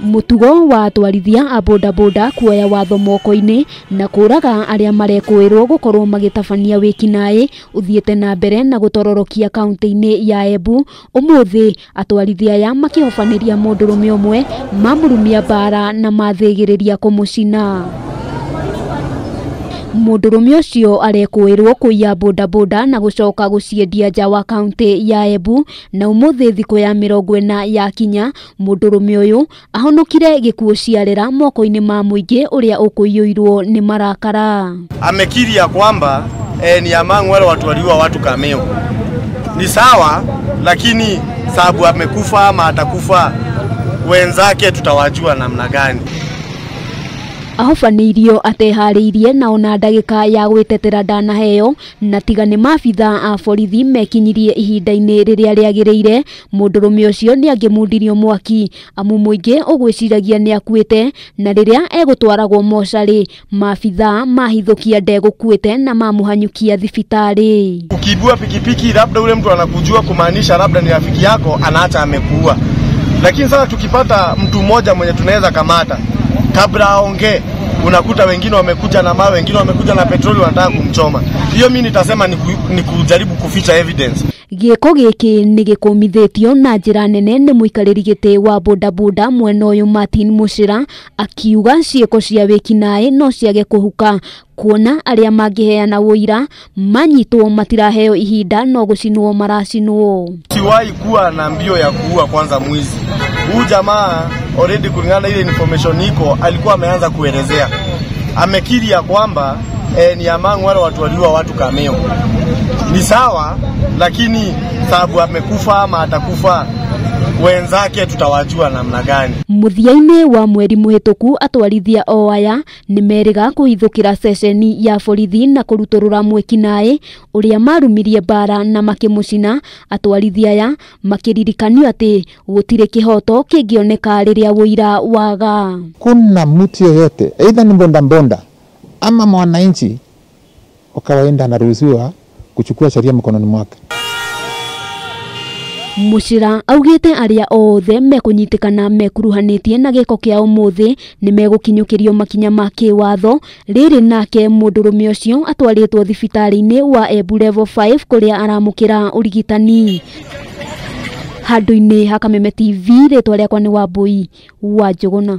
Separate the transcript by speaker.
Speaker 1: Mutugo wa atwarithia a boda kuoya watho moko-ini na kuuraga aria mwikuirwo gukorwo magitabania ekinai uthiete na mbere na gutororokia kaunti-ini ya Embu. Umuthi atwarithia aya makihobaniirie mundurume umwe mamurumia bara na mathigiriria kumucina. Mundurume acio arekuirwo kuiya boda na gucoka guciendia nja wa kaunti ya Embu, na umuthi thiku ya 40 ya kinya mundurume uyu ahonokire gikuo ciarera moko-ini ma muingi uria ukuiyirwo ni marakara.
Speaker 2: Amekiria kwamba ni among wale watu waliua watu kameo. Ni sawa, lakini sababu amekufa ama atakufa wenzake tutawajua namna gani.
Speaker 1: Ahobaniirio atehariirie na ona ndagika ya gwitetera ndanaheo na tiga ni mabitha a borithi mekinyirie ihinda-ini riria riagiriire. Mundurume ucio ni angimundirio mwaki amu muingi ugwiciragia ni akuite, na riria egutwaragwo mochari mabitha mahithukia ndegukuite na mamuhanyukia thibitari.
Speaker 2: Ukibua pikipiki labda ule mtu anakujua kumaanisha labda ni rafiki yako, anaacha amekuua. Lakini sasa tukipata mtu mmoja mwenye tunaweza kamata kabla aongee, unakuta wengine wamekuja na mawe, wengine wamekuja na petroli wanataka kumchoma. Hiyo mimi nitasema ni kujaribu kuficha evidence.
Speaker 1: Ciiko giki ni gikumithitio na njira nene ni muikariri giti wa boda mwena uyu Martin Mucira, akiuga ciiko cia ekinai no ciage kuhuka kuona aria mangiheana wuira manyitwo matiraheo ihinda no gucinwo maracinwo.
Speaker 2: Siwahi kuwa na mbio ya kuua kwanza mwizi. Huyu jamaa already kulingana ile information iko alikuwa ameanza kuelezea. Amekiria kwamba ni among wale watu waliua watu kameo. Ni sawa, lakini sababu amekufa ama atakufa wenzake tutawajua namna gani.
Speaker 1: Muthiaini wa mweri muhituku atwarithia aya nimeriga kuhithukira sesheni ya borithi na kuruturura ekinai uria marumirie bara na makimucina. Atwarithia aya makiririkanio ati gutire kihoto kingioneka riria wuira waga.
Speaker 3: Kuna mtu yoyote aidha ni bonda ama mwananchi wakawaenda anaruhusiwa kuchukua sheria mkononi mwake.
Speaker 1: Mucira augite aria othe mekunyitikana mekuruhanitie na giko kia umuthi ni megukinyukirio makinya ma kiwatho. Riri nake mundurume ucio atwaritwo thibitari-ini wa Embu level 5 kuria aramukira urigitani. Handu-ini ha Kameme TV ritwa riakwa ni Wambui wa Njuguna.